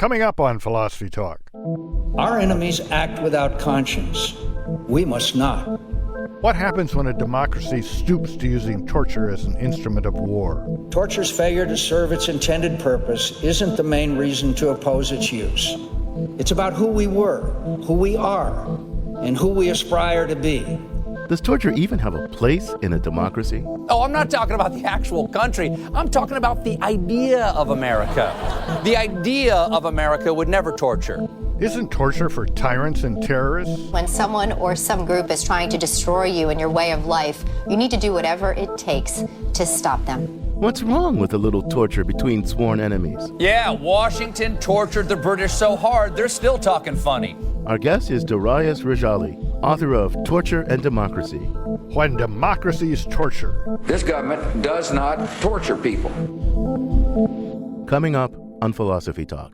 Coming up on Philosophy Talk. Our enemies act without conscience. We must not. What happens when a democracy stoops to using torture as an instrument of war? Torture's failure to serve its intended purpose isn't the main reason to oppose its use. It's about who we were, who we are, and who we aspire to be. Does torture even have a place in a democracy? Oh, I'm not talking about the actual country. I'm talking about the idea of America. The idea of America would never torture. Isn't torture for tyrants and terrorists? When someone or some group is trying to destroy you and your way of life, you need to do whatever it takes to stop them. What's wrong with a little torture between sworn enemies? Yeah, Washington tortured the British so hard, they're still talking funny. Our guest is Darius Rejali, author of Torture and Democracy. When democracies torture. This government does not torture people. Coming up on Philosophy Talk.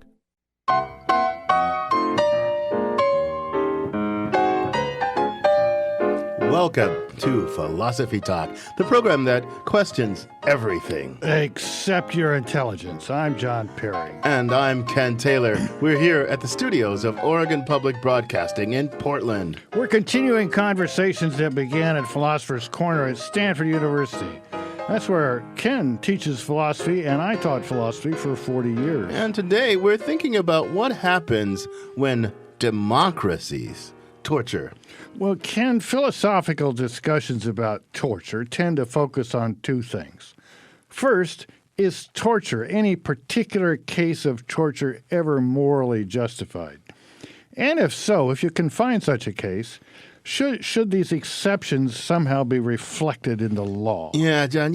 Welcome to Philosophy Talk, the program that questions everything. Except your intelligence. I'm John Perry. And I'm Ken Taylor. We're here at the studios of Oregon Public Broadcasting in Portland. We're continuing conversations that began at Philosopher's Corner at Stanford University. That's where Ken teaches philosophy, and I taught philosophy for 40 years. And today we're thinking about what happens when democracies torture. Well, Ken, philosophical discussions about torture tend to focus on two things. First, is torture, any particular case of torture, ever morally justified? And if so, if you can find such a case, should these exceptions somehow be reflected in the law? Yeah, John,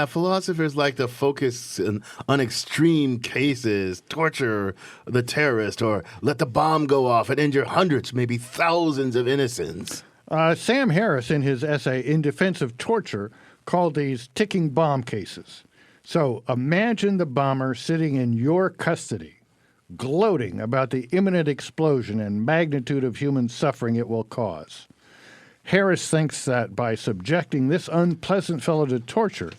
philosophers like to focus on extreme cases, torture the terrorist, or let the bomb go off and injure hundreds, maybe thousands of innocents. Sam Harris, in his essay In Defense of Torture, called these ticking bomb cases. So imagine the bomber sitting in your custody, gloating about the imminent explosion and magnitude of human suffering it will cause. Harris thinks that by subjecting this unpleasant fellow to torture,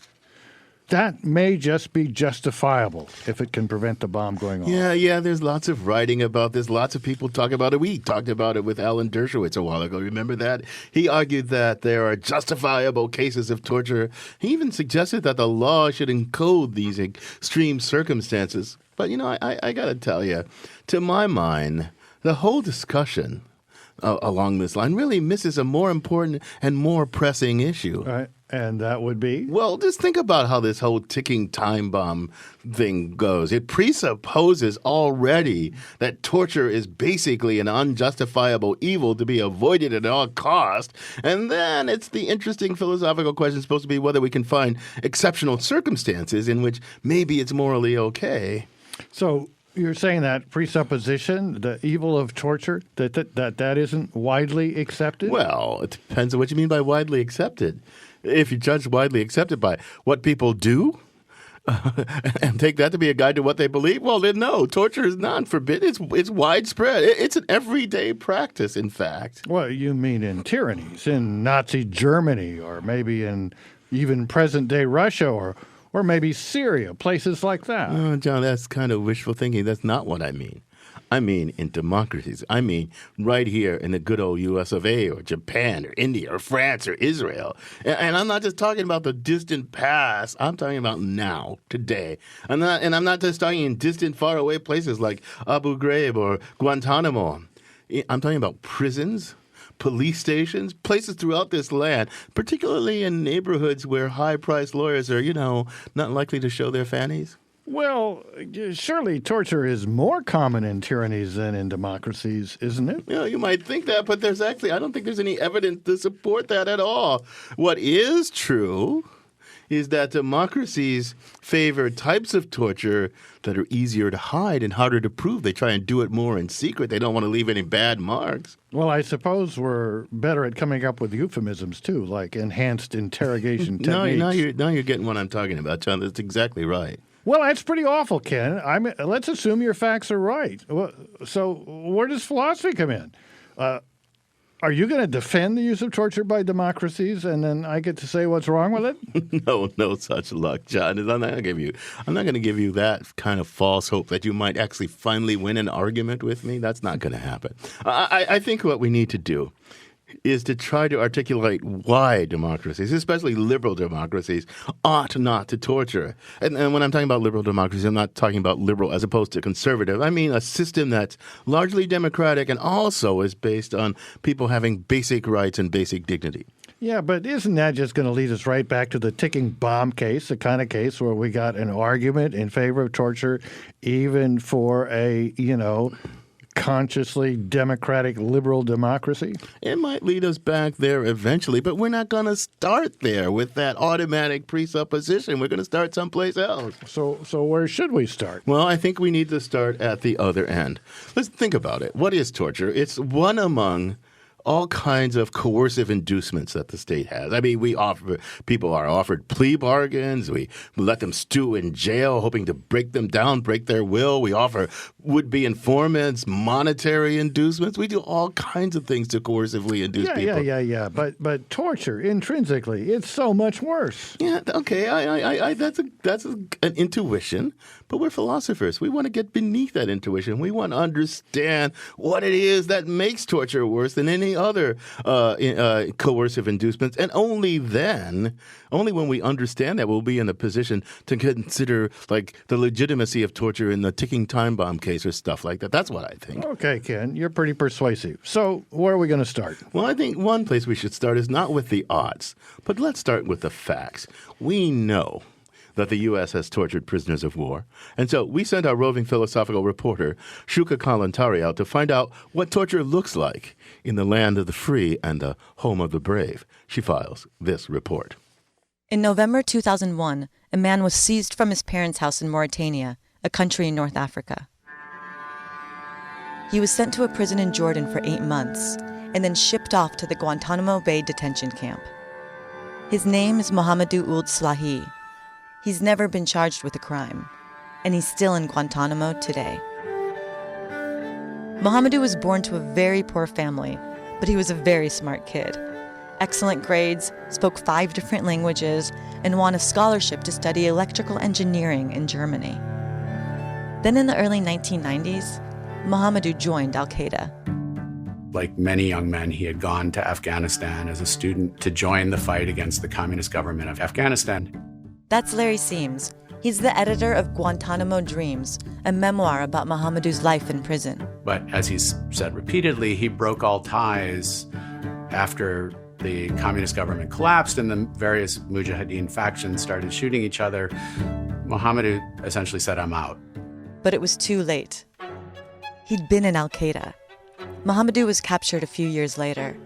that may just be justifiable if it can prevent the bomb going off. Yeah, there's lots of writing about this. Lots of people talk about it. We talked about it with Alan Dershowitz a while ago. Remember that? He argued that there are justifiable cases of torture. He even suggested that the law should encode these extreme circumstances. But, I got to tell you, to my mind, the whole discussion along this line really misses a more important and more pressing issue. Right. And that would be? Well, just think about how this whole ticking time bomb thing goes. It presupposes already that torture is basically an unjustifiable evil to be avoided at all cost. And then it's the interesting philosophical question supposed to be whether we can find exceptional circumstances in which maybe it's morally okay. So you're saying that presupposition, the evil of torture, that isn't widely accepted? Well, it depends on what you mean by widely accepted. If you judge widely accepted by what people do and take that to be a guide to what they believe, well, then no, torture is not forbidden. It's widespread. It's an everyday practice, in fact. Well, you mean in tyrannies, in Nazi Germany, or maybe in even present-day Russia, or maybe Syria, places like that. Oh, John, that's kind of wishful thinking. That's not what I mean. I mean in democracies. I mean right here in the good old U.S. of A. or Japan or India or France or Israel. And I'm not just talking about the distant past. I'm talking about now, today. I'm not just talking in distant, faraway places like Abu Ghraib or Guantanamo. I'm talking about prisons, police stations, places throughout this land, particularly in neighborhoods where high-priced lawyers are, not likely to show their fannies. Well, surely torture is more common in tyrannies than in democracies, isn't it? You might think that, but I don't think there's any evidence to support that at all. What is true is that democracies favor types of torture that are easier to hide and harder to prove. They try and do it more in secret. They don't want to leave any bad marks. Well, I suppose we're better at coming up with euphemisms, too, like enhanced interrogation techniques. Now you're getting what I'm talking about, John. That's exactly right. Well, that's pretty awful, Ken. Let's assume your facts are right. So where does philosophy come in? Are you going to defend the use of torture by democracies, and then I get to say what's wrong with it? No such luck, John. I'm not going to give you that kind of false hope that you might actually finally win an argument with me. That's not going to happen. I think what we need to do is to try to articulate why democracies, especially liberal democracies, ought not to torture. And when I'm talking about liberal democracies, I'm not talking about liberal as opposed to conservative. I mean a system that's largely democratic and also is based on people having basic rights and basic dignity. Yeah, but isn't that just going to lead us right back to the ticking bomb case, the kind of case where we got an argument in favor of torture, even for a, consciously democratic liberal democracy? It might lead us back there eventually, but we're not going to start there with that automatic presupposition. We're going to start someplace else. So where should we start? Well, I think we need to start at the other end. Let's think about it. What is torture? It's one among all kinds of coercive inducements that the state has. I mean, people are offered plea bargains. We let them stew in jail, hoping to break them down, break their will. We offer would-be informants monetary inducements. We do all kinds of things to coercively induce people. Yeah. But torture, intrinsically, it's so much worse. Yeah, okay. That's an intuition, but we're philosophers. We want to get beneath that intuition. We want to understand what it is that makes torture worse than any other coercive inducements. And only when we understand that, we'll be in a position to consider like the legitimacy of torture in the ticking time bomb case or stuff like that. That's what I think. Okay, Ken, you're pretty persuasive. So where are we going to start? Well, I think one place we should start is not with the odds, but let's start with the facts. We know that the U.S. has tortured prisoners of war. And so we sent our roving philosophical reporter, Shuka Kalantari, out to find out what torture looks like in the land of the free and the home of the brave. She files this report. In November 2001, a man was seized from his parents' house in Mauritania, a country in North Africa. He was sent to a prison in Jordan for 8 months and then shipped off to the Guantanamo Bay detention camp. His name is Mohamedou Ould Slahi. He's never been charged with a crime, and he's still in Guantanamo today. Mohamedou was born to a very poor family, but he was a very smart kid. Excellent grades, spoke 5 different languages, and won a scholarship to study electrical engineering in Germany. Then in the early 1990s, Mohamedou joined Al-Qaeda. Like many young men, he had gone to Afghanistan as a student to join the fight against the communist government of Afghanistan. That's Larry Seams. He's the editor of Guantanamo Dreams, a memoir about Mohamedou's life in prison. But as he's said repeatedly, he broke all ties after the communist government collapsed and the various Mujahideen factions started shooting each other. Mohamedou essentially said, "I'm out." But it was too late. He'd been in Al-Qaeda. Mohamedou was captured a few years later.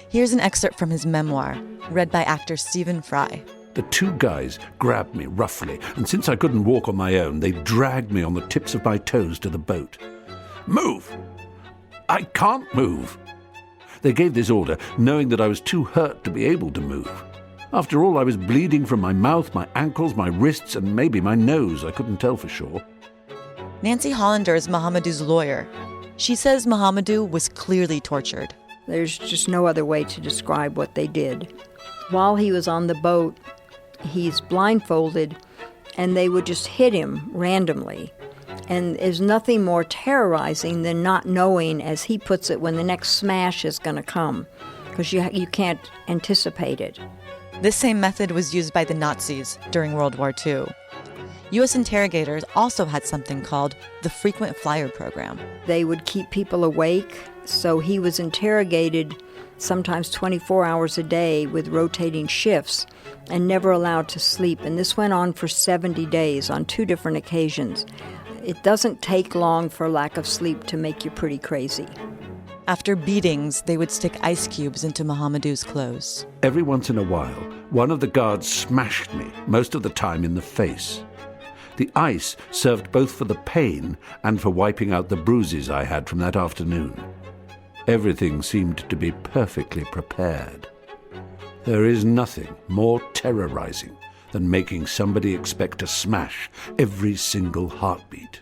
Here's an excerpt from his memoir, read by actor Stephen Fry. The 2 guys grabbed me roughly, and since I couldn't walk on my own, they dragged me on the tips of my toes to the boat. Move! I can't move! They gave this order, knowing that I was too hurt to be able to move. After all, I was bleeding from my mouth, my ankles, my wrists, and maybe my nose. I couldn't tell for sure. Nancy Hollander is Mohamedou's lawyer. She says Mohamedou was clearly tortured. There's just no other way to describe what they did. While he was on the boat, he's blindfolded, and they would just hit him randomly. And there's nothing more terrorizing than not knowing, as he puts it, when the next smash is going to come, because you can't anticipate it. This same method was used by the Nazis during World War II. U.S. interrogators also had something called the frequent flyer program. They would keep people awake, so he was interrogated sometimes 24 hours a day with rotating shifts and never allowed to sleep. And this went on for 70 days on 2 different occasions. It doesn't take long for lack of sleep to make you pretty crazy. After beatings, they would stick ice cubes into Mohamedou's clothes. Every once in a while, one of the guards smashed me, most of the time in the face. The ice served both for the pain and for wiping out the bruises I had from that afternoon. Everything seemed to be perfectly prepared. There is nothing more terrorizing than making somebody expect to smash every single heartbeat.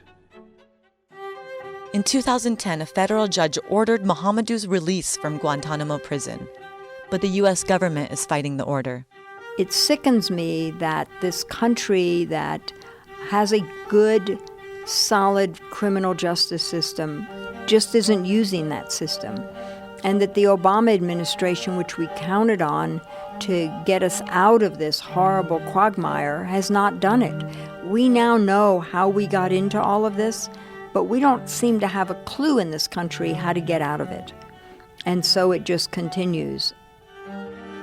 In 2010, a federal judge ordered Mohamedou's release from Guantanamo prison, but the U.S. government is fighting the order. It sickens me that this country that has a good, solid criminal justice system just isn't using that system, and that the Obama administration, which we counted on to get us out of this horrible quagmire, has not done it. We now know how we got into all of this, but we don't seem to have a clue in this country how to get out of it. And so it just continues.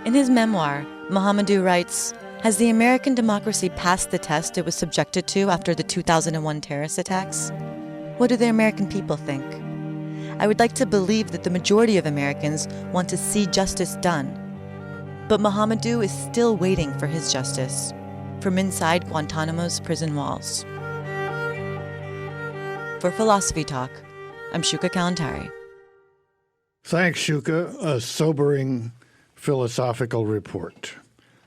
In his memoir, Mohamedou writes, "Has the American democracy passed the test it was subjected to after the 2001 terrorist attacks? What do the American people think? I would like to believe that the majority of Americans want to see justice done. But Mohamedou is still waiting for his justice from inside Guantanamo's prison walls." For Philosophy Talk, I'm Shuka Kalantari. Thanks, Shuka. A sobering philosophical report.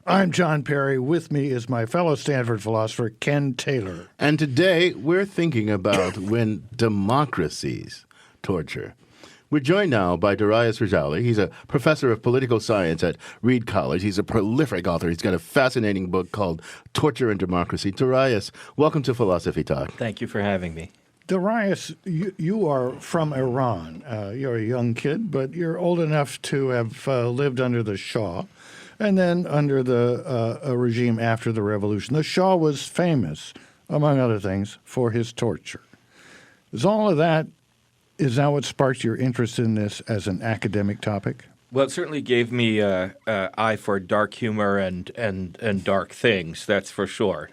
I'm John Perry. With me is my fellow Stanford philosopher, Ken Taylor. And today we're thinking about when democracies torture. We're joined now by Darius Rejali. He's a professor of political science at Reed College. He's a prolific author. He's got a fascinating book called Torture and Democracy. Darius, welcome to Philosophy Talk. Thank you for having me. Darius, you are from Iran. You're a young kid, but you're old enough to have lived under the Shah and then under the regime after the revolution. The Shah was famous, among other things, for his torture. Is that what sparked your interest in this as an academic topic? Well, it certainly gave me an eye for dark humor and dark things, that's for sure.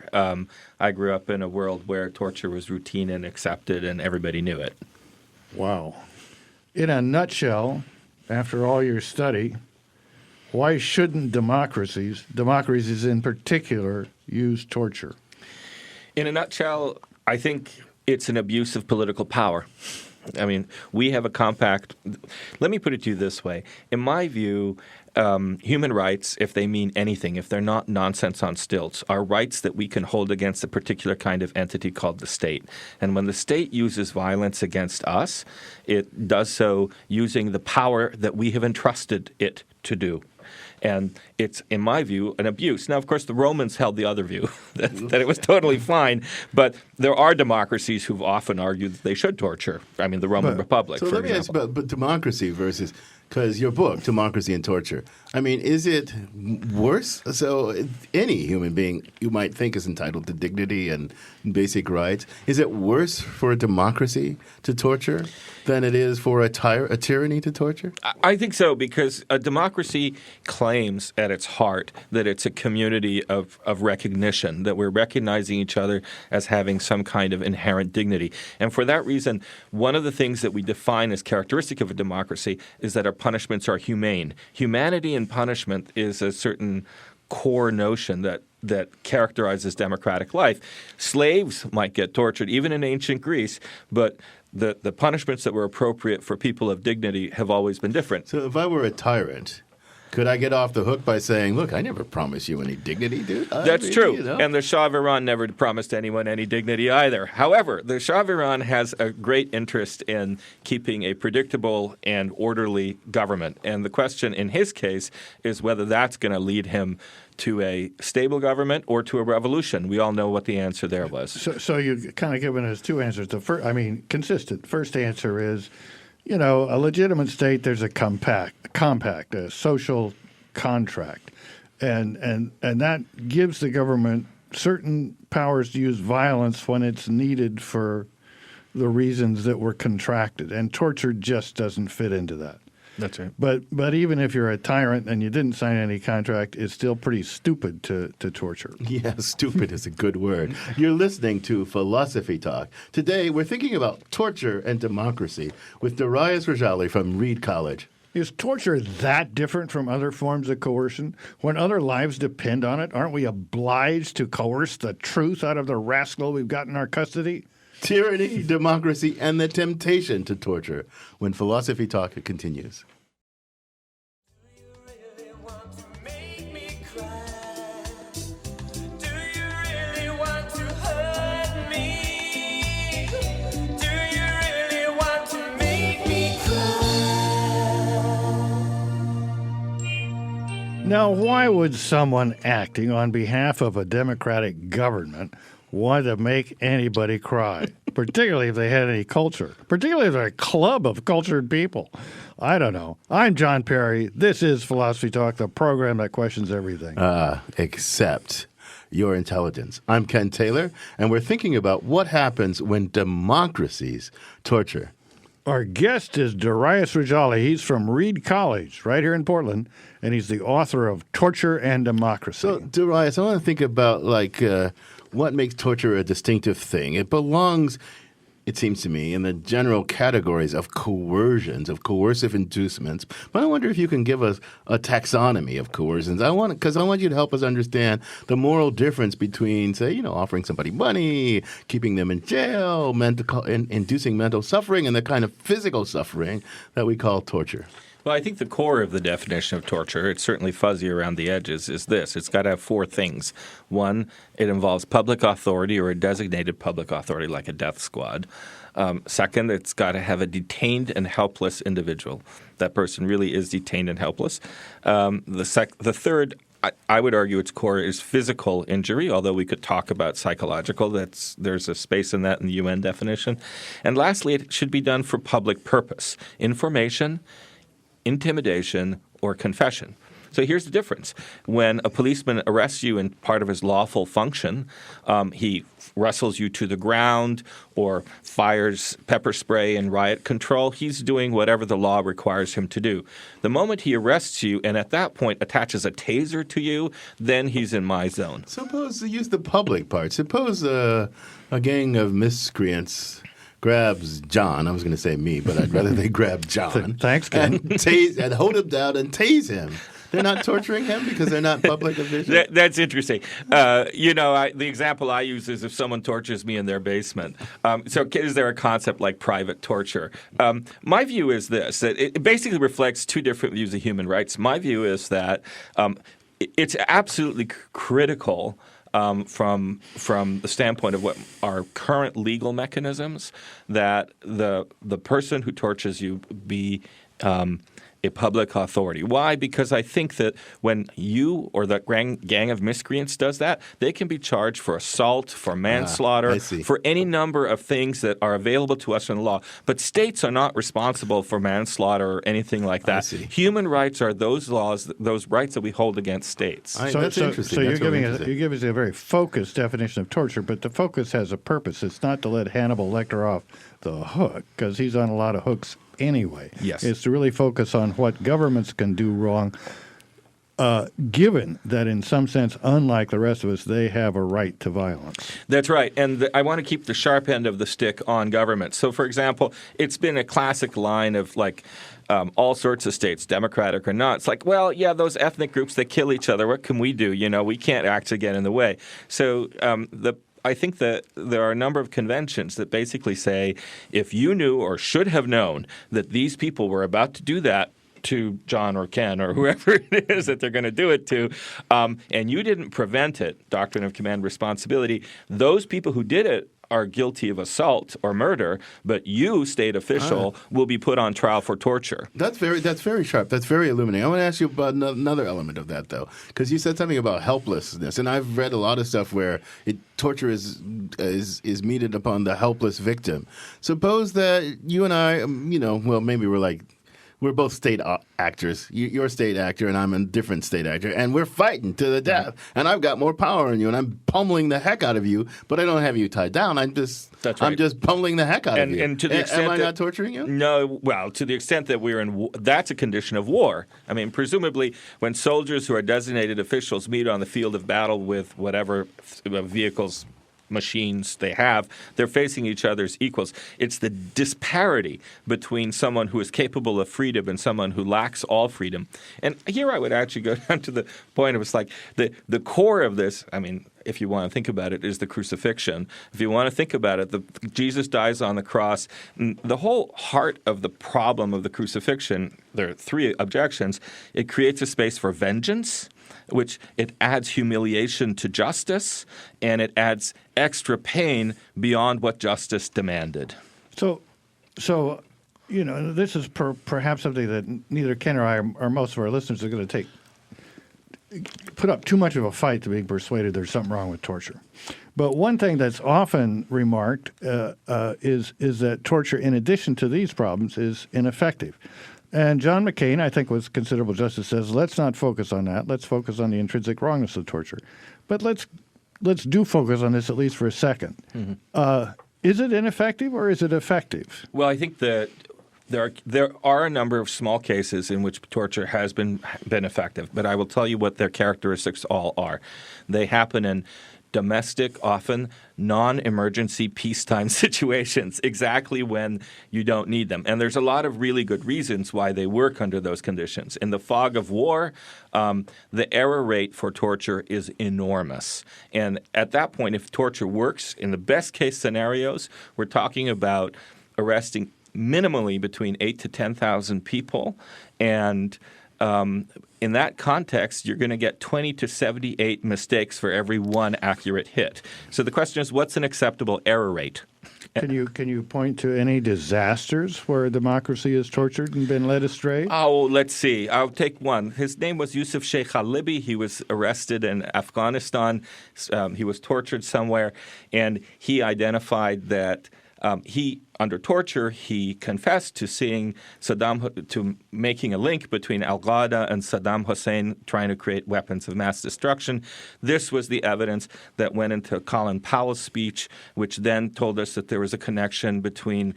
I grew up in a world where torture was routine and accepted, and everybody knew it. Wow. In a nutshell, after all your study, why shouldn't democracies in particular, use torture? In a nutshell, I think it's an abuse of political power. I mean, we have a compact. Let me put it to you this way. In my view, human rights, if they mean anything, if they're not nonsense on stilts, are rights that we can hold against a particular kind of entity called the state. And when the state uses violence against us, it does so using the power that we have entrusted it to do. And it's, in my view, an abuse. Now, of course, the Romans held the other view, that it was totally fine. But there are democracies who've often argued that they should torture. I mean, the Roman Republic, so for let me example. ask about democracy versus, because your book, Democracy and Torture, I mean, is it worse? So any human being you might think is entitled to dignity and basic rights. Is it worse for a democracy to torture than it is for a tyranny to torture? I think so, because a democracy claims at its heart that it's a community of recognition, that we're recognizing each other as having some kind of inherent dignity. And for that reason, one of the things that we define as characteristic of a democracy is that our punishments are humane. Humanity in punishment is a certain core notion that characterizes democratic life. Slaves might get tortured, even in ancient Greece, but the punishments that were appropriate for people of dignity have always been different. So if I were a tyrant, could I get off the hook by saying, look, I never promised you any dignity, dude? That's true. You know? And the Shah of Iran never promised anyone any dignity either. However, the Shah of Iran has a great interest in keeping a predictable and orderly government. And the question in his case is whether that's going to lead him to a stable government or to a revolution. We all know what the answer there was. So you've kind of given us two answers. Consistent. First answer is, a legitimate state, there's a compact, a social contract. And that gives the government certain powers to use violence when it's needed for the reasons that were contracted. And torture just doesn't fit into that. That's right. But even if you're a tyrant and you didn't sign any contract, it's still pretty stupid to torture. Yeah, stupid is a good word. You're listening to Philosophy Talk. Today, we're thinking about torture and democracy with Darius Rejali from Reed College. Is torture that different from other forms of coercion? When other lives depend on it, aren't we obliged to coerce the truth out of the rascal we've got in our custody? Tyranny, democracy, and the temptation to torture when Philosophy Talk continues. Now, why would someone acting on behalf of a democratic government want to make anybody cry, particularly if they had any culture, particularly if they're a club of cultured people? I don't know. I'm John Perry. This is Philosophy Talk, the program that questions everything. Except your intelligence. I'm Ken Taylor, and we're thinking about what happens when democracies torture. Our guest is Darius Rejali. He's from Reed College right here in Portland, and he's the author of Torture and Democracy. So, Darius, I want to think about what makes torture a distinctive thing. It belongs, it seems to me, in the general categories of coercions, of coercive inducements. But I wonder if you can give us a taxonomy of coercions. Because I want you to help us understand the moral difference between, say, offering somebody money, keeping them in jail, inducing mental suffering, and the kind of physical suffering that we call torture. Well, I think the core of the definition of torture, it's certainly fuzzy around the edges, is this. It's got to have four things. One, it involves public authority or a designated public authority like a death squad. Second, it's got to have a detained and helpless individual. That person really is detained and helpless. The third, I would argue its core is physical injury, although we could talk about psychological. There's a space in that in the UN definition. And lastly, it should be done for public purpose, information, intimidation, or confession. So here's the difference. When a policeman arrests you in part of his lawful function, he wrestles you to the ground or fires pepper spray and riot control, he's doing whatever the law requires him to do. The moment he arrests you and at that point attaches a taser to you, then he's in my zone. Suppose, use the public part. Suppose a gang of miscreants grabs John. I was going to say me, but I'd rather they grab John. Thanks, Ken. And hold him down and tase him. They're not torturing him because they're not public officials? That's interesting. The example I use is if someone tortures me in their basement. So is there a concept like private torture? My view is this, that it basically reflects two different views of human rights. My view is that it's absolutely critical from the standpoint of what our current legal mechanisms, that the person who tortures you be a public authority. Why? Because I think that when you or the gang of miscreants does that, they can be charged for assault, for manslaughter, for any number of things that are available to us in the law. But states are not responsible for manslaughter or anything like that. Human rights are those laws, those rights that we hold against states. That's interesting. So you're giving us a very focused definition of torture, but the focus has a purpose. It's not to let Hannibal Lecter off the hook, because he's on a lot of hooks anyway. Yes. It's to really focus on what governments can do wrong, given that in some sense, unlike the rest of us, they have a right to violence. That's right. And I want to keep the sharp end of the stick on government. So, for example, it's been a classic line of all sorts of states, democratic or not. It's like, well, yeah, those ethnic groups, they kill each other. What can we do? We can't actually get in the way. So I think that there are a number of conventions that basically say if you knew or should have known that these people were about to do that to John or Ken or whoever it is that they're going to do it to, and you didn't prevent it, doctrine of command responsibility, those people who did it are guilty of assault or murder, but you, state official, will be put on trial for torture. That's very sharp. That's very illuminating. I want to ask you about another element of that, though, because you said something about helplessness, and I've read a lot of stuff where torture is meted upon the helpless victim. Suppose that you and I, maybe we're both state actors. You're a state actor, and I'm a different state actor, and we're fighting to the death. And I've got more power than you, and I'm pummeling the heck out of you, but I don't have you tied down. I'm just pummeling the heck out of you. And to the extent am I not torturing you? No. Well, to the extent that we're in, that's a condition of war. I mean, presumably, when soldiers who are designated officials meet on the field of battle with whatever vehicles, machines they have, they're facing each other as equals. It's the disparity between someone who is capable of freedom and someone who lacks all freedom. And here I would actually go down to the point of it's like the core of this, I mean, if you want to think about it, is the crucifixion. If you want to think about it, Jesus dies on the cross. The whole heart of the problem of the crucifixion, there are three objections. It creates a space for vengeance, which it adds humiliation to justice, and it adds extra pain beyond what justice demanded. So this is perhaps something that neither Ken or I or most of our listeners are going to take put up too much of a fight to being persuaded there's something wrong with torture. But one thing that's often remarked is that torture, in addition to these problems, is ineffective. And John McCain, I think, with considerable justice, says, let's not focus on that. Let's focus on the intrinsic wrongness of torture. But let's do focus on this at least for a second. Mm-hmm. Is it ineffective or is it effective? Well, I think that there are a number of small cases in which torture has been effective, but I will tell you what their characteristics all are. They happen in domestic, often non-emergency peacetime situations, exactly when you don't need them. And there's a lot of really good reasons why they work under those conditions. In the fog of war, the error rate for torture is enormous. And at that point, if torture works, in the best case scenarios, we're talking about arresting minimally between 8,000 to 10,000 people. And in that context, you're going to get 20 to 78 mistakes for every one accurate hit. So the question is, what's an acceptable error rate? Can you point to any disasters where democracy is tortured and been led astray? Oh, let's see. I'll take one. His name was Yusuf Sheikh al-Libi. He was arrested in Afghanistan. He was tortured somewhere, and he identified that under torture, he confessed to making a link between al-Qaeda and Saddam Hussein trying to create weapons of mass destruction. This was the evidence that went into Colin Powell's speech, which then told us that there was a connection between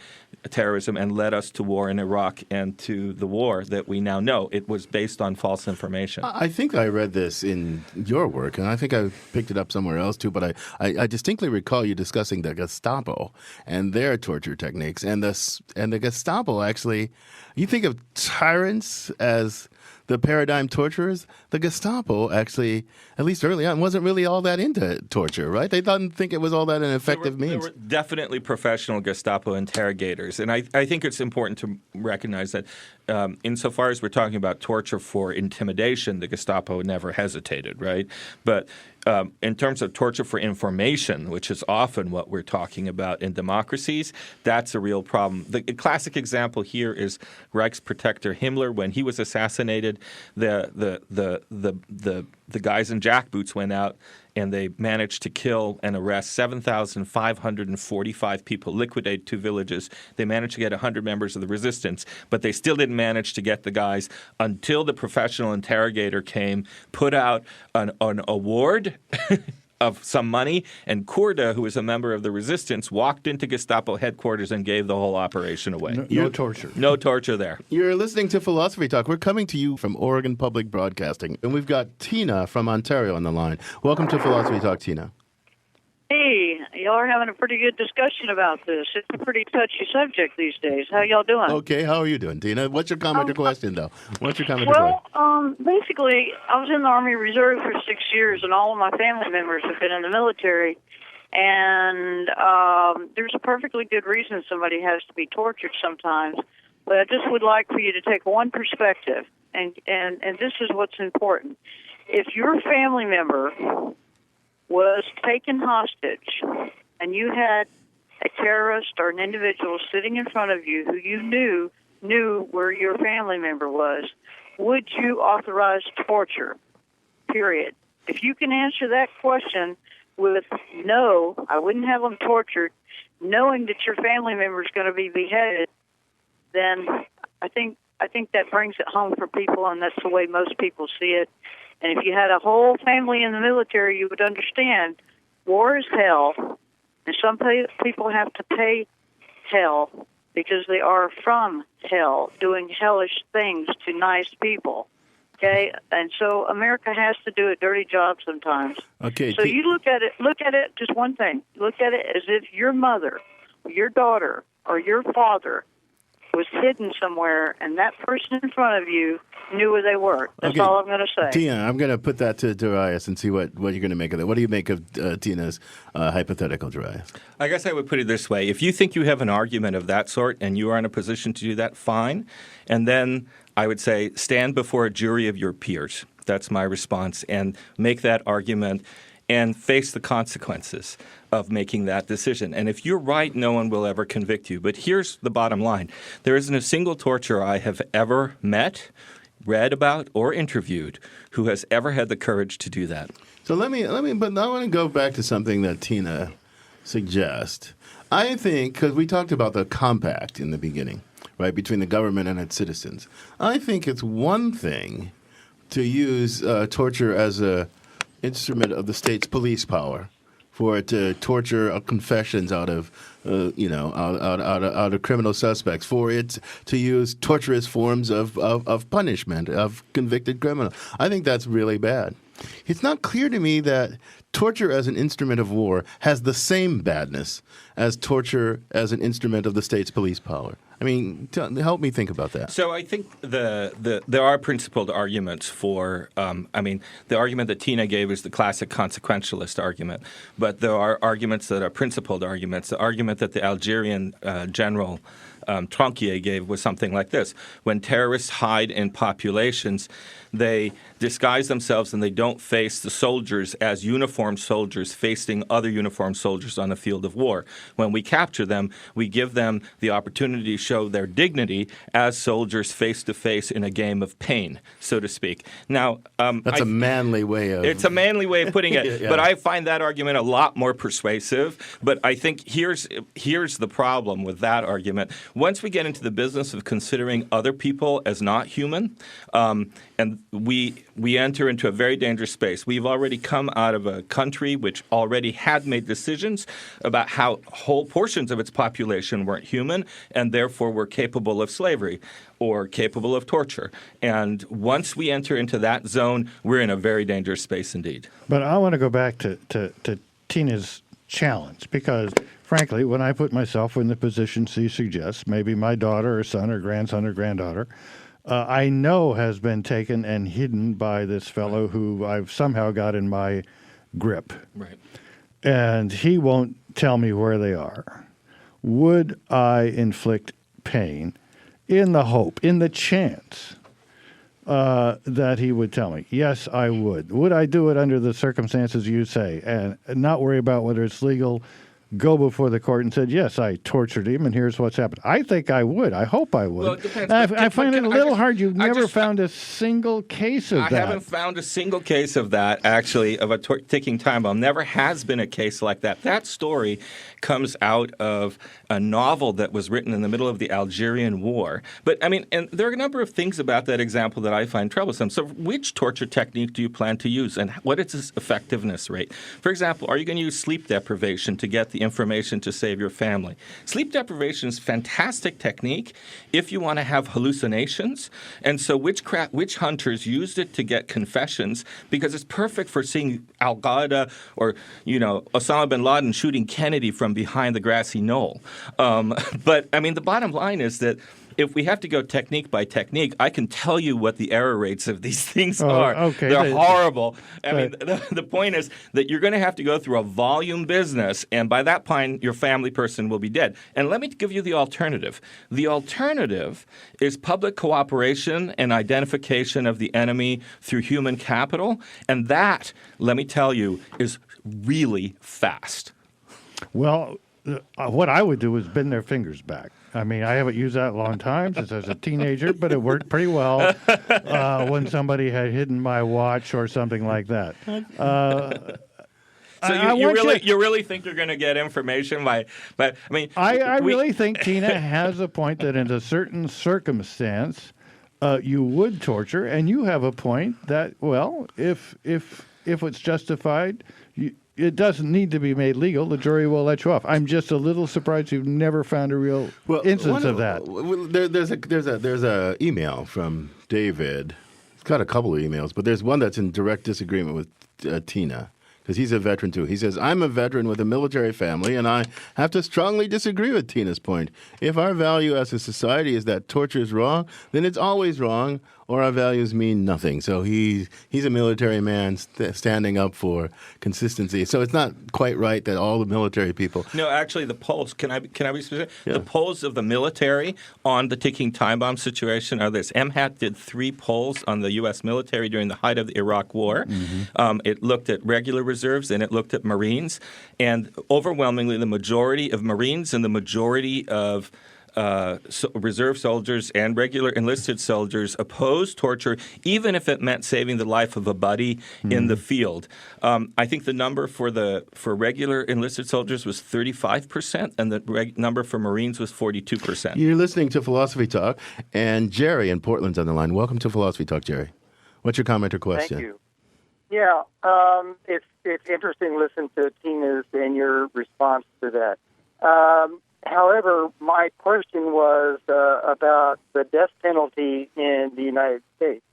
terrorism and led us to war in Iraq and to the war that we now know. It was based on false information. I think I read this in your work, and I think I picked it up somewhere else too, but I distinctly recall you discussing the Gestapo and their torture techniques. And the Gestapo actually, you think of tyrants as the paradigm torturers. The Gestapo actually, at least early on, wasn't really all that into torture, right? They didn't think it was all that an effective means. There were definitely professional Gestapo interrogators. And I think it's important to recognize that insofar as we're talking about torture for intimidation, the Gestapo never hesitated, right? But in terms of torture for information, which is often what we're talking about in democracies, that's a real problem. The classic example here is Reichsprotector Himmler. When he was assassinated, the guys in jackboots went out and they managed to kill and arrest 7,545 people, liquidate 2 villages. They managed to get 100 members of the resistance, but they still didn't manage to get the guys until the professional interrogator came, put out an award of some money, and Kurda, who was a member of the resistance, walked into Gestapo headquarters and gave the whole operation away. No torture. No torture there. You're listening to Philosophy Talk. We're coming to you from Oregon Public Broadcasting, and we've got Tina from Ontario on the line. Welcome to Philosophy Talk, Tina. Hey, y'all are having a pretty good discussion about this. It's a pretty touchy subject these days. How y'all doing? Okay, how are you doing, Tina? What's your comment or question, though? What's your comment or Well, question? basically, I was in the Army Reserve for 6 years, and all of my family members have been in the military. And there's a perfectly good reason somebody has to be tortured sometimes. But I just would like for you to take one perspective, and this is what's important. If your family member was taken hostage and you had a terrorist or an individual sitting in front of you who you knew where your family member was, would you authorize torture? Period. If you can answer that question with no, I wouldn't have them tortured, knowing that your family member is going to be beheaded, then I think that brings it home for people, and that's the way most people see it. And if you had a whole family in the military, you would understand war is hell, and some people have to pay hell because they are from hell, doing hellish things to nice people. Okay, and so America has to do a dirty job sometimes. Okay. So you look at it. Just one thing. Look at it as if your mother, your daughter, or your father was hidden somewhere, and that person in front of you knew where they were. That's all I'm going to say. Tina, I'm going to put that to Darius and see what you're going to make of it. What do you make of Tina's hypothetical, Darius? I guess I would put it this way. If you think you have an argument of that sort and you are in a position to do that, fine. And then I would say stand before a jury of your peers. That's my response. And make that argument and face the consequences of making that decision. And if you're right, no one will ever convict you. But here's the bottom line. There isn't a single torturer I have ever met, read about or interviewed who has ever had the courage to do that. So but I want to go back to something that Tina suggests. I think, because we talked about the compact in the beginning, right, between the government and its citizens. I think it's one thing to use torture as a instrument of the state's police power, for it to torture confessions out of criminal suspects, for it to use torturous forms of punishment of convicted criminals. I think that's really bad. It's not clear to me that torture as an instrument of war has the same badness as torture as an instrument of the state's police power. I mean, help me think about that. So I think there are principled arguments for the argument that Tina gave is the classic consequentialist argument. But there are arguments that are principled arguments. The argument that the Algerian general Tronquier gave was something like this. When terrorists hide in populations, they disguise themselves and they don't face the soldiers as uniformed soldiers facing other uniformed soldiers on the field of war. When we capture them, we give them the opportunity to show their dignity as soldiers face to face in a game of pain, so to speak. Now, that's a manly way of... It's a manly way of putting it, yeah. But I find that argument a lot more persuasive. But I think here's the problem with that argument. Once we get into the business of considering other people as not human, and we enter into a very dangerous space. We've already come out of a country which already had made decisions about how whole portions of its population weren't human and therefore were capable of slavery or capable of torture. And once we enter into that zone, we're in a very dangerous space indeed. But I want to go back to Tina's challenge because, frankly, when I put myself in the position she suggests, maybe my daughter or son or grandson or granddaughter, I know has been taken and hidden by this fellow who I've somehow got in my grip. Right. And he won't tell me where they are. Would I inflict pain in the hope, in the chance that he would tell me? Yes, I would. Would I do it under the circumstances you say and not worry about whether it's legal? Go before the court and said, yes, I tortured him, and here's what's happened. I think I would. I hope I would. Well, it depends. I find it a little hard. You've never found a single case of that. I haven't found a single case of that, actually, of a ticking time bomb. Never has been a case like that. That story comes out of a novel that was written in the middle of the Algerian War. But, I mean, and there are a number of things about that example that I find troublesome. So which torture technique do you plan to use, and what is its effectiveness rate? For example, are you going to use sleep deprivation to get the information to save your family? Sleep deprivation is a fantastic technique if you want to have hallucinations. And so witch hunters used it to get confessions because it's perfect for seeing Al-Qaeda or, Osama bin Laden shooting Kennedy from behind the grassy knoll. But, I mean, the bottom line is that if we have to go technique by technique, I can tell you what the error rates of these things are. Okay. They're horrible. I mean, the point is that you're going to have to go through a volume business, and by that point, your family person will be dead. And let me give you the alternative. The alternative is public cooperation and identification of the enemy through human capital, and that, let me tell you, is really fast. Well, what I would do is bend their fingers back. I mean, I haven't used that in a long time since I was a teenager, but it worked pretty well when somebody had hidden my watch or something like that. So you really think you're going to get information by I mean, I really think Tina has a point that in a certain circumstance you would torture, and you have a point that, well, if it's justified, it doesn't need to be made legal. The jury will let you off. I'm just a little surprised you've never found a real instance of that. There's a email from David. He's got a couple of emails, but there's one that's in direct disagreement with Tina. Because he's a veteran, too. He says, I'm a veteran with a military family, and I have to strongly disagree with Tina's point. If our value as a society is that torture is wrong, then it's always wrong, or our values mean nothing. So he's a military man standing up for consistency. So it's not quite right that all the military people... No, actually, the polls, can I be specific? Yeah. The polls of the military on the ticking time bomb situation are this. MHAT did 3 polls on the U.S. military during the height of the Iraq War. Mm-hmm. It looked at regular reserves and it looked at Marines. And overwhelmingly, the majority of Marines and the majority of reserve soldiers and regular enlisted soldiers opposed torture, even if it meant saving the life of a buddy in the field. I think the number for regular enlisted soldiers was 35%, and the number for Marines was 42%. You're listening to Philosophy Talk, and Jerry in Portland's on the line. Welcome to Philosophy Talk, Jerry. What's your comment or question? Thank you. Yeah, it's interesting to listen to Tina's and your response to that. However, my question was about the death penalty in the United States.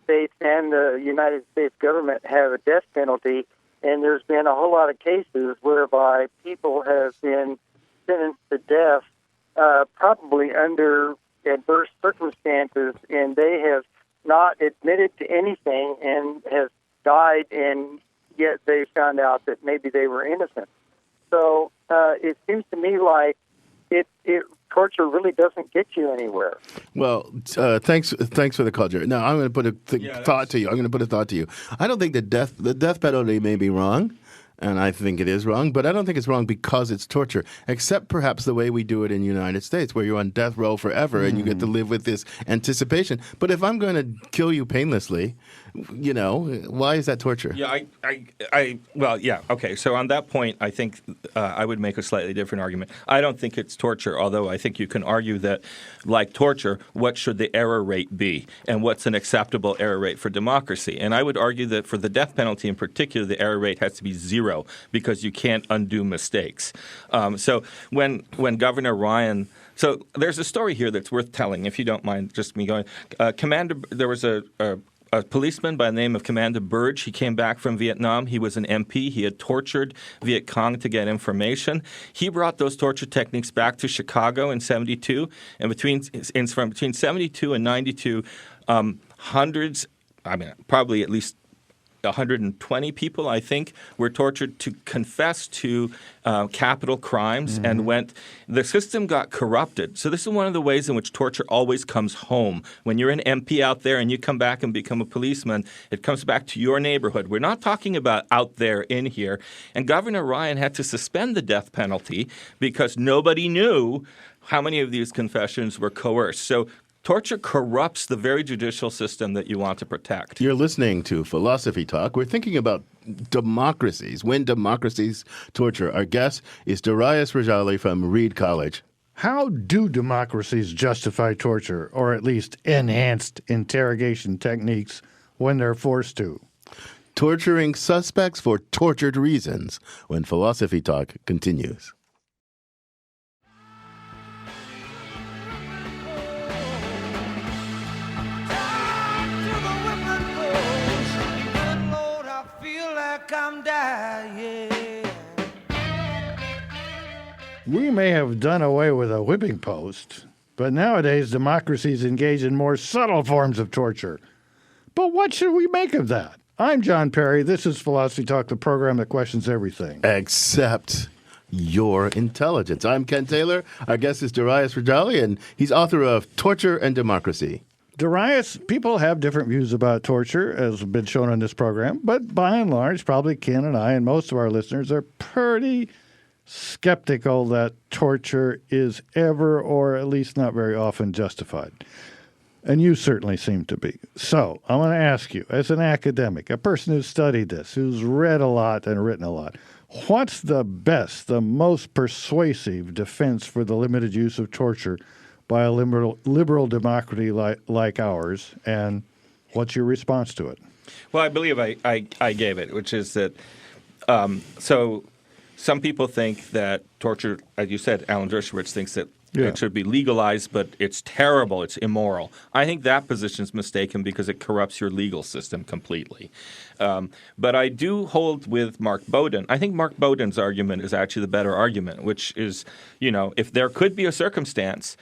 States and the United States government have a death penalty, and there's been a whole lot of cases whereby people have been sentenced to death probably under adverse circumstances, and they have not admitted to anything and have died, and yet they found out that maybe they were innocent. So it seems to me like torture really doesn't get you anywhere. Well, thanks for the call, Jerry. Now, I'm going to put a thought to you. I'm going to put a thought to you. I don't think the death penalty may be wrong, and I think it is wrong, but I don't think it's wrong because it's torture, except perhaps the way we do it in the United States, where you're on death row forever and you get to live with this anticipation. But if I'm going to kill you painlessly, why is that torture? Yeah, okay. So on that point, I think I would make a slightly different argument. I don't think it's torture, although I think you can argue that, like torture, what should the error rate be, and what's an acceptable error rate for democracy? And I would argue that for the death penalty in particular, the error rate has to be 0 because you can't undo mistakes. So when Governor Ryan – so there's a story here that's worth telling, if you don't mind just me going. There was a policeman by the name of Commander Burge. He came back from Vietnam. He was an MP. He had tortured Viet Cong to get information. He brought those torture techniques back to Chicago in 72. And between 72 and 92, hundreds, probably at least 120 people, I think, were tortured to confess to capital crimes and the system got corrupted. So this is one of the ways in which torture always comes home. When you're an MP out there and you come back and become a policeman, it comes back to your neighborhood. We're not talking about out there in here. And Governor Ryan had to suspend the death penalty because nobody knew how many of these confessions were coerced. So torture corrupts the very judicial system that you want to protect. You're listening to Philosophy Talk. We're thinking about democracies, when democracies torture. Our guest is Darius Rejali from Reed College. How do democracies justify torture, or at least enhanced interrogation techniques, when they're forced to? Torturing suspects for tortured reasons, when Philosophy Talk continues. I'm dying. We may have done away with a whipping post, but nowadays democracies engage in more subtle forms of torture. But what should we make of that? I'm John Perry. This is Philosophy Talk, the program that questions everything. Except your intelligence. I'm Ken Taylor. Our guest is Darius Rejali, and he's author of Torture and Democracy. Darius, people have different views about torture, as has been shown on this program, but by and large, probably Ken and I and most of our listeners are pretty skeptical that torture is ever, or at least not very often, justified. And you certainly seem to be. So I want to ask you, as an academic, a person who's studied this, who's read a lot and written a lot, what's the best, the most persuasive defense for the limited use of torture by a liberal democracy like ours, and what's your response to it? Well, I believe I gave it, which is that so some people think that torture, as you said, Alan Dershowitz thinks that it should be legalized, but it's terrible, it's immoral. I think that position is mistaken because it corrupts your legal system completely. But I do hold with Mark Bowden. I think Mark Bowden's argument is actually the better argument, which is, if there could be a circumstance,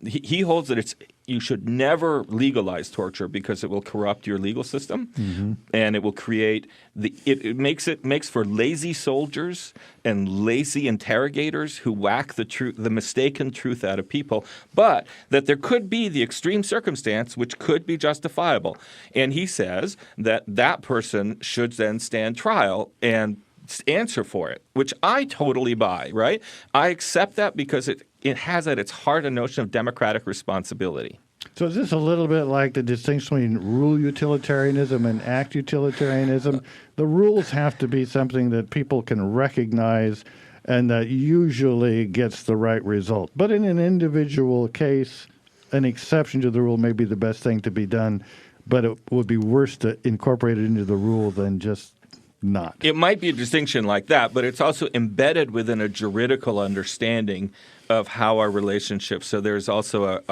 he holds that you should never legalize torture because it will corrupt your legal system, and it will create it makes for lazy soldiers and lazy interrogators who whack the mistaken truth out of people, but that there could be the extreme circumstance which could be justifiable. And he says that person should then stand trial and answer for it, which I totally buy, right? I accept that because it has at its heart a notion of democratic responsibility. So is this a little bit like the distinction between rule utilitarianism and act utilitarianism? The rules have to be something that people can recognize and that usually gets the right result. But in an individual case, an exception to the rule may be the best thing to be done, but it would be worse to incorporate it into the rule than just not. It might be a distinction like that, but it's also embedded within a juridical understanding of how our relationships. So there's also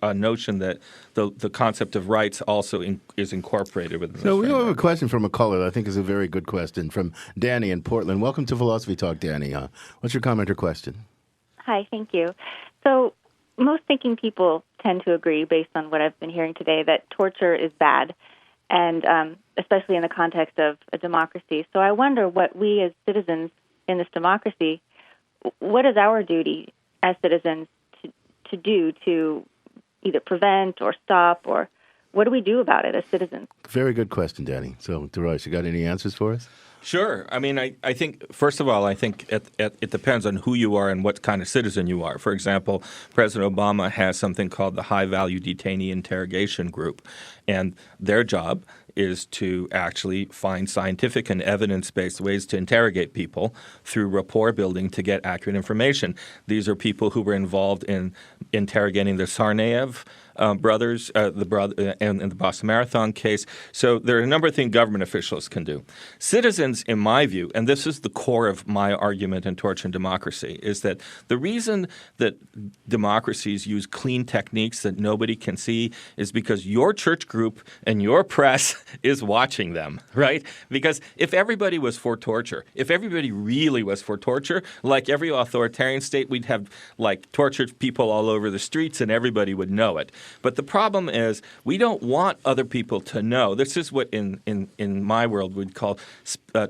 a notion that the concept of rights also is incorporated within. So we have a question from a caller that I think is a very good question from Danny in Portland. Welcome to Philosophy Talk, Danny. What's your comment or question? Hi, thank you. So most thinking people tend to agree, based on what I've been hearing today, that torture is bad, and especially in the context of a democracy. So I wonder what we as citizens in this democracy, what is our duty as citizens to do to either prevent or stop, or what do we do about it as citizens? Very good question, Danny. So, Darius, you got any answers for us? Sure. I mean, I think, first of all, I think it depends on who you are and what kind of citizen you are. For example, President Obama has something called the High Value Detainee Interrogation Group, and their job is to actually find scientific and evidence-based ways to interrogate people through rapport building to get accurate information. These are people who were involved in interrogating the Tsarnaev brothers, and the Boston Marathon case. So there are a number of things government officials can do. Citizens, in my view, and this is the core of my argument in Torture and Democracy, is that the reason that democracies use clean techniques that nobody can see is because your church group and your press is watching them, right? Because if everybody was for torture, if everybody really was for torture, like every authoritarian state, we'd have like tortured people all over the streets and everybody would know it. But the problem is we don't want other people to know. This is what in my world we'd call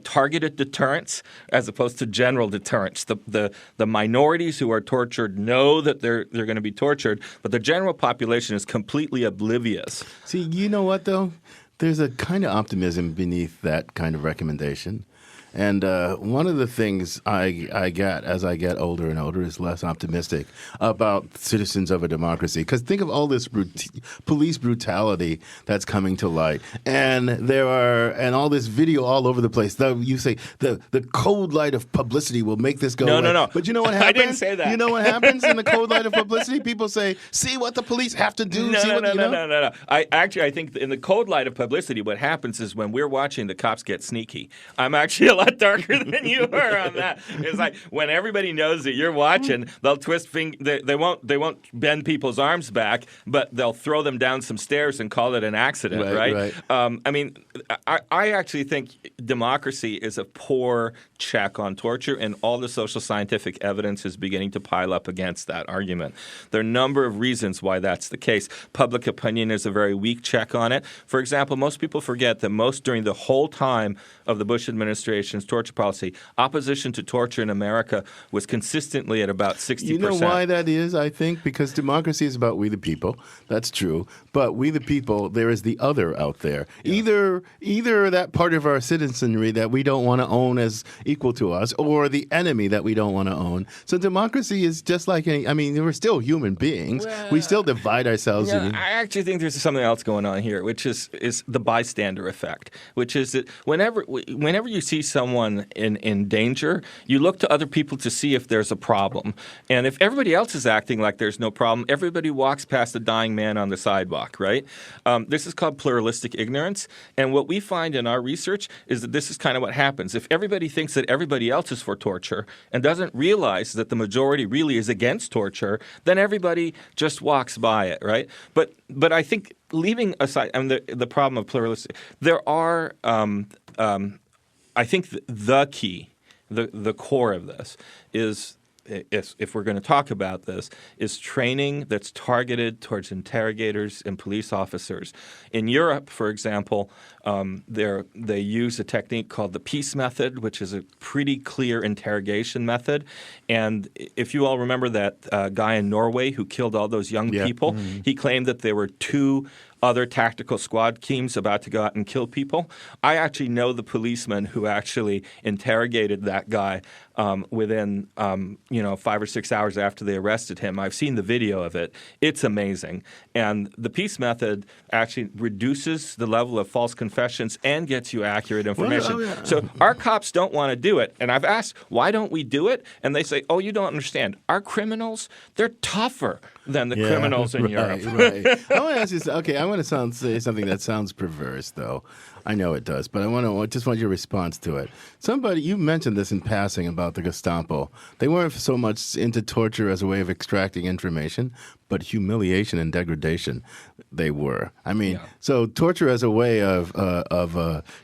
targeted deterrence as opposed to general deterrence. The minorities who are tortured know that they're going to be tortured, but the general population is completely oblivious. See, you know what, though? There's a kind of optimism beneath that kind of recommendation. And one of the things I get as I get older and older is less optimistic about citizens of a democracy. Because think of all this police brutality that's coming to light, and all this video all over the place. You say the cold light of publicity will make this go away. No. But you know what happens? I didn't say that. You know what happens in the cold light of publicity? People say, "See what the police have to do." No. I think in the cold light of publicity, what happens is when we're watching, the cops get sneaky. I'm actually a lot darker than you were on that. It's like when everybody knows that you're watching, they'll twist fingers. They won't bend people's arms back, but they'll throw them down some stairs and call it an accident, right? I mean, I actually think democracy is a poor check on torture, and all the social scientific evidence is beginning to pile up against that argument. There are a number of reasons why that's the case. Public opinion is a very weak check on it. For example, most people forget that during the whole time of the Bush administration's torture policy, opposition to torture in America was consistently at about 60%. You know why that is, I think? Because democracy is about we the people. That's true. But we the people, there is the other out there. Yeah. Either that part of our citizenry that we don't want to own as equal to us, or the enemy that we don't want to own. So democracy is just like we're still human beings. Well, we still divide ourselves. I actually think there's something else going on here, which is the bystander effect, which is that whenever you see someone in danger, you look to other people to see if there's a problem. And if everybody else is acting like there's no problem, everybody walks past a dying man on the sidewalk, right? This is called pluralistic ignorance. And what we find in our research is that this is kind of what happens. If everybody thinks that everybody else is for torture and doesn't realize that the majority really is against torture, then everybody just walks by it, right? But I think leaving aside the problem of pluralistic, there are I think the key, the core of this is, if we're going to talk about this, is training that's targeted towards interrogators and police officers. In Europe, for example, they use a technique called the peace method, which is a pretty clear interrogation method. And if you all remember that guy in Norway who killed all those young people, he claimed that there were two other tactical squad teams about to go out and kill people. I actually know the policeman who actually interrogated that guy within 5 or 6 hours after they arrested him. I've seen the video of it. It's amazing. And the peace method actually reduces the level of false confessions and gets you accurate information. So our cops don't want to do it. And I've asked, why don't we do it? And they say, oh, you don't understand. Our criminals, they're tougher than the criminals in Europe. Right. I want to ask you, I want to say something that sounds perverse, though. I know it does, but I just want your response to it. You mentioned this in passing about the Gestapo. They weren't so much into torture as a way of extracting information, but humiliation and degradation they were. I mean, so torture as a way of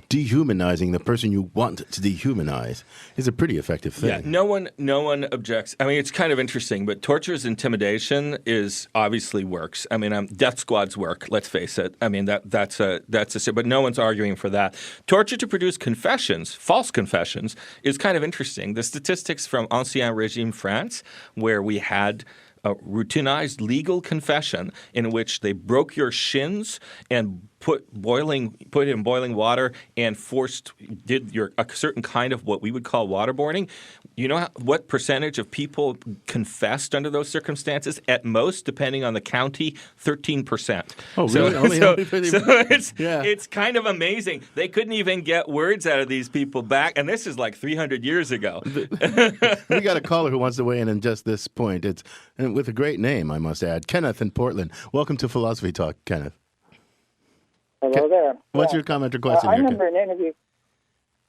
dehumanizing the person you want to dehumanize is a pretty effective thing. Yeah, no one objects. I mean, it's kind of interesting, but torture's intimidation is obviously works. I mean, death squads work. Let's face it. I mean, that's but no one's arguing for that. Torture to produce confessions, false confessions, is kind of interesting. The statistics from Ancien Regime France, where we had a routinized legal confession in which they broke your shins and put in boiling water and did a certain kind of what we would call waterboarding. You know what percentage of people confessed under those circumstances? At most, depending on the county, 13%. Oh, really? It's kind of amazing. They couldn't even get words out of these people back, and this is like 300 years ago. We got a caller who wants to weigh in just this point. It's with a great name, I must add. Kenneth in Portland. Welcome to Philosophy Talk, Kenneth. Hello there. What's your comment or question? I remember an interview.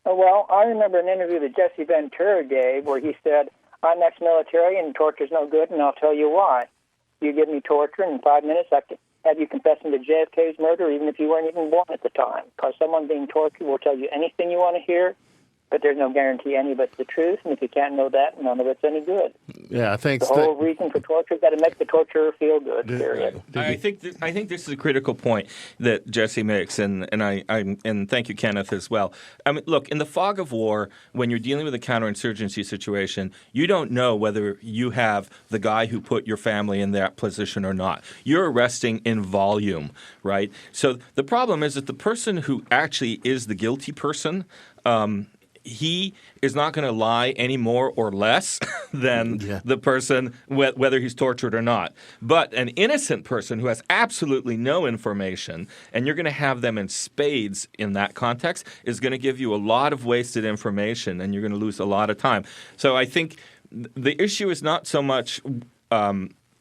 I remember an interview that Jesse Ventura gave where he said, "I'm ex-military and torture's no good, and I'll tell you why. You give me torture, and in 5 minutes I can have you confessing to JFK's murder, even if you weren't even born at the time. Because someone being tortured will tell you anything you want to hear, but there's no guarantee any of it's the truth, and if you can't know that, none of it's any good." Yeah, thanks. The whole reason for torture is got to make the torturer feel good. Period. I think this is a critical point that Jesse makes, and thank you, Kenneth, as well. I mean, look, in the fog of war, when you're dealing with a counterinsurgency situation, you don't know whether you have the guy who put your family in that position or not. You're arresting in volume, right? So the problem is that the person who actually is the guilty person, he is not going to lie any more or less than the person, whether he's tortured or not. But an innocent person who has absolutely no information, and you're going to have them in spades in that context, is going to give you a lot of wasted information, and you're going to lose a lot of time. So I think the issue is not so much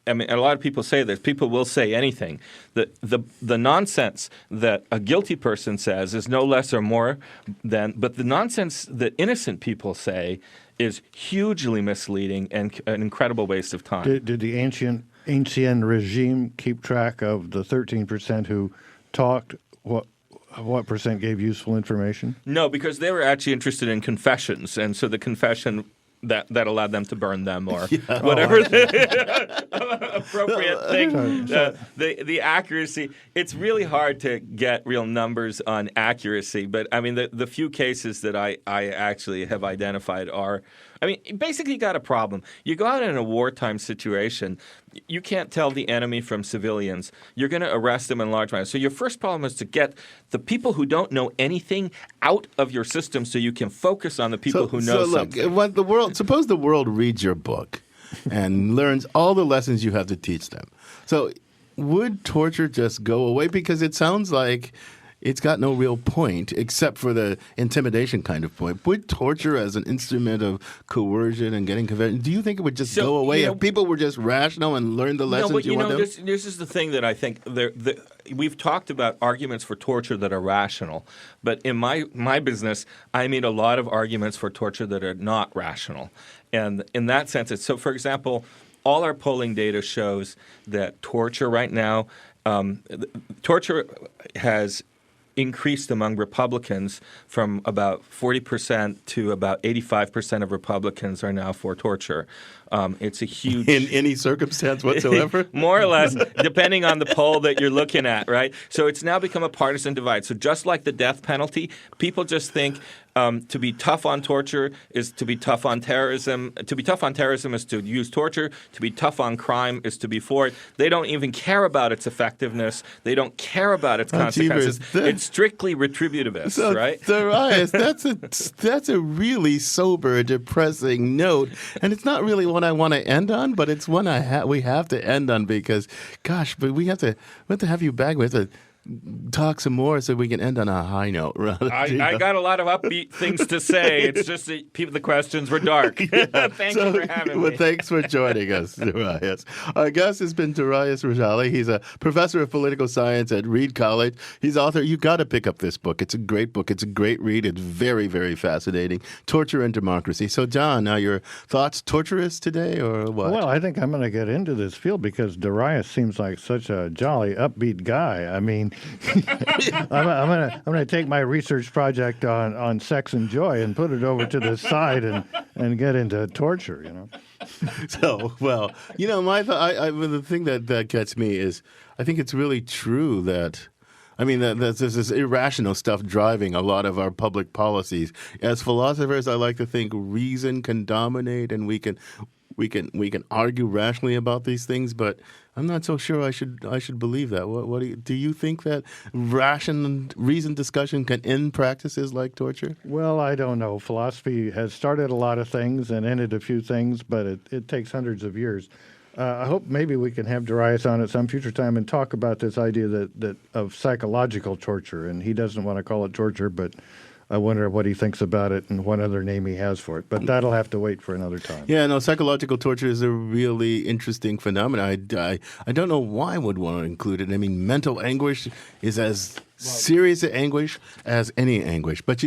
I mean, a lot of people say this. People will say anything. The nonsense that a guilty person says is no less or more than, but the nonsense that innocent people say is hugely misleading and an incredible waste of time. Did the Ancien regime keep track of the 13% who talked? What percent gave useful information? No, because they were actually interested in confessions, and so the confession that allowed them to burn them or whatever the appropriate thing. The accuracy, it's really hard to get real numbers on accuracy, but I mean the few cases that I actually have identified are, I mean, basically you got a problem. You go out in a wartime situation, you can't tell the enemy from civilians. You're going to arrest them in large amounts. So your first problem is to get the people who don't know anything out of your system so you can focus on the people who know something. Suppose the world reads your book and learns all the lessons you have to teach them. So would torture just go away? Because it sounds like it's got no real point except for the intimidation kind of point. Would torture as an instrument of coercion and getting conviction, do you think it would just go away if people were just rational and learned the lessons you want them? This is the thing that I think we've talked about arguments for torture that are rational, but in my business, I mean a lot of arguments for torture that are not rational. And in that sense, so for example, all our polling data shows that torture right now, torture has increased among Republicans from about 40% to about 85% of Republicans are now for torture. It's a huge... In any circumstance whatsoever? More or less, depending on the poll that you're looking at, right? So it's now become a partisan divide. So just like the death penalty, people just think to be tough on torture is to be tough on terrorism. To be tough on terrorism is to use torture. To be tough on crime is to be for it. They don't even care about its effectiveness. They don't care about its consequences. It's strictly retributivist, right? Darius, that's a really sober, depressing note, and it's not really one I want to end on, but it's one we have to end on because, gosh, but we have to have you back. We have to talk some more so we can end on a high note. I got a lot of upbeat things to say. It's just that the questions were dark. Thank you for having me. Thanks for joining us, Darius. Our guest has been Darius Rejali. He's a professor of political science at Reed College. He's author. You've got to pick up this book. It's a great book. It's a great read. It's very, very fascinating. Torture and Democracy. So, John, now your thoughts, torturous today or what? Well, I think I'm going to get into this field because Darius seems like such a jolly, upbeat guy. I mean, I'm gonna take my research project on sex and joy and put it over to the side and get into torture. So, well, the thing that gets me is I think it's really true that. I mean, there's this irrational stuff driving a lot of our public policies. As philosophers, I like to think reason can dominate, and we can argue rationally about these things. But I'm not so sure I should believe that. What do you think that reason discussion can end practices like torture? Well, I don't know. Philosophy has started a lot of things and ended a few things, but it takes hundreds of years. I hope maybe we can have Darius on at some future time and talk about this idea that of psychological torture. And he doesn't want to call it torture, but I wonder what he thinks about it and what other name he has for it. But that'll have to wait for another time. Yeah, no, psychological torture is a really interesting phenomenon. I don't know why I would want to include it. I mean, mental anguish is as serious anguish as any anguish. But,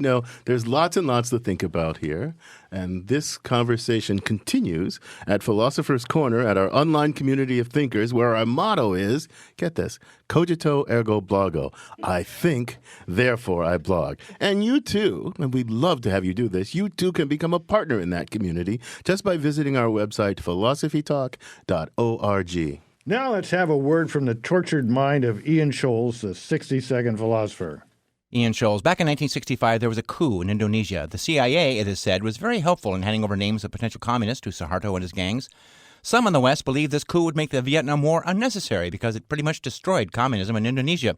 there's lots and lots to think about here. And this conversation continues at Philosopher's Corner at our online community of thinkers, where our motto is, get this, cogito ergo blogo. I think, therefore I blog. And you too, and we'd love to have you do this, you too can become a partner in that community just by visiting our website, philosophytalk.org. Now let's have a word from the tortured mind of Ian Scholes, the 60-second philosopher. Ian Scholes. Back in 1965, there was a coup in Indonesia. The CIA, it is said, was very helpful in handing over names of potential communists to Suharto and his gangs. Some in the West believed this coup would make the Vietnam War unnecessary because it pretty much destroyed communism in Indonesia.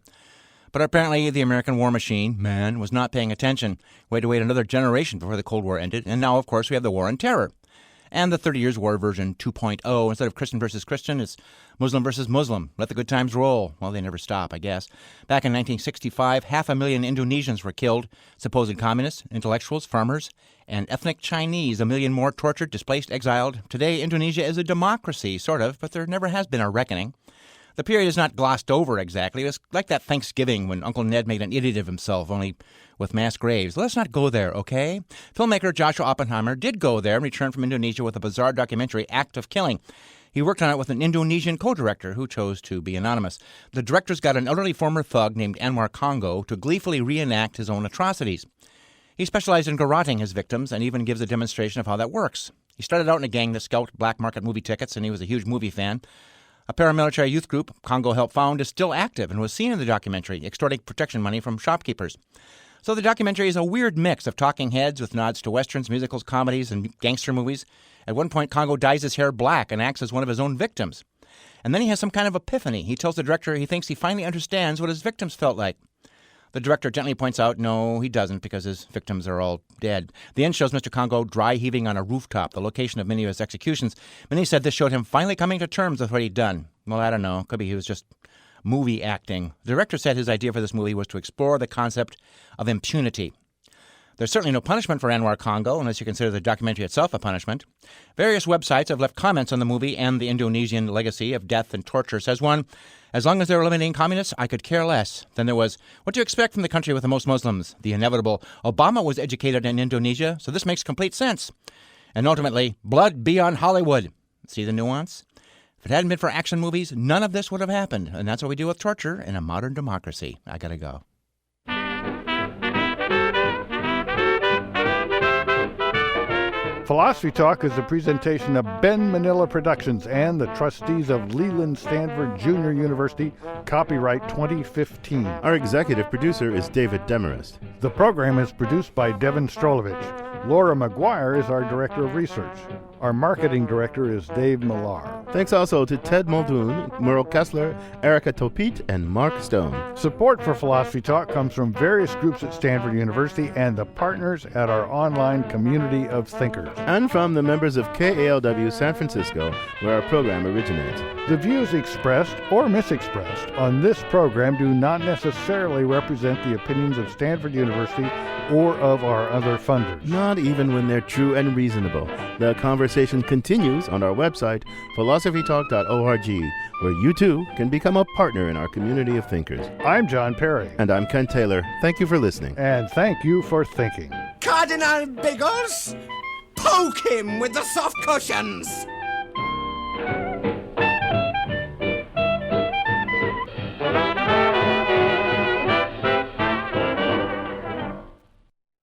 But apparently the American war machine, man, was not paying attention. We had to wait another generation before the Cold War ended, and now, of course, we have the War on Terror. And the 30 Years' War version 2.0. Instead of Christian versus Christian, it's Muslim versus Muslim. Let the good times roll. Well, they never stop, I guess. Back in 1965, 500,000 Indonesians were killed. Supposed communists, intellectuals, farmers, and ethnic Chinese. 1 million more tortured, displaced, exiled. Today, Indonesia is a democracy, sort of, but there never has been a reckoning. The period is not glossed over exactly. It was like that Thanksgiving when Uncle Ned made an idiot of himself, only with mass graves. Let's not go there, okay? Filmmaker Joshua Oppenheimer did go there and returned from Indonesia with a bizarre documentary, Act of Killing. He worked on it with an Indonesian co-director who chose to be anonymous. The director's got an elderly former thug named Anwar Congo to gleefully reenact his own atrocities. He specialized in garroting his victims and even gives a demonstration of how that works. He started out in a gang that scalped black market movie tickets, and he was a huge movie fan. A paramilitary youth group Congo helped found is still active and was seen in the documentary, extorting protection money from shopkeepers. So the documentary is a weird mix of talking heads with nods to westerns, musicals, comedies, and gangster movies. At one point, Congo dyes his hair black and acts as one of his own victims. And then he has some kind of epiphany. He tells the director he thinks he finally understands what his victims felt like. The director gently points out, no, he doesn't, because his victims are all dead. The end shows Mr. Congo dry heaving on a rooftop, the location of many of his executions. Many said this showed him finally coming to terms with what he'd done. Well, I don't know. Could be he was just movie acting. The director said his idea for this movie was to explore the concept of impunity. There's certainly no punishment for Anwar Congo, unless you consider the documentary itself a punishment. Various websites have left comments on the movie and the Indonesian legacy of death and torture. Says one, as long as they're eliminating communists, I could care less. Then there was, what do you expect from the country with the most Muslims? The inevitable, Obama was educated in Indonesia, so this makes complete sense. And ultimately, blood be on Hollywood. See the nuance? If it hadn't been for action movies, none of this would have happened. And that's what we do with torture in a modern democracy. I gotta go. Philosophy Talk is a presentation of Ben Manila Productions and the trustees of Leland Stanford Junior University, copyright 2015. Our executive producer is David Demarest. The program is produced by Devin Strolovich. Laura McGuire is our director of research. Our marketing director is Dave Millar. Thanks also to Ted Muldoon, Merle Kessler, Erica Topit, and Mark Stone. Support for Philosophy Talk comes from various groups at Stanford University and the partners at our online community of thinkers. And from the members of KALW San Francisco, where our program originates. The views expressed or misexpressed on this program do not necessarily represent the opinions of Stanford University or of our other funders. Not even when they're true and reasonable. The conversation continues on our website, philosophytalk.org, where you too can become a partner in our community of thinkers. I'm John Perry. And I'm Ken Taylor. Thank you for listening. And thank you for thinking. Cardinal Biggles, poke him with the soft cushions.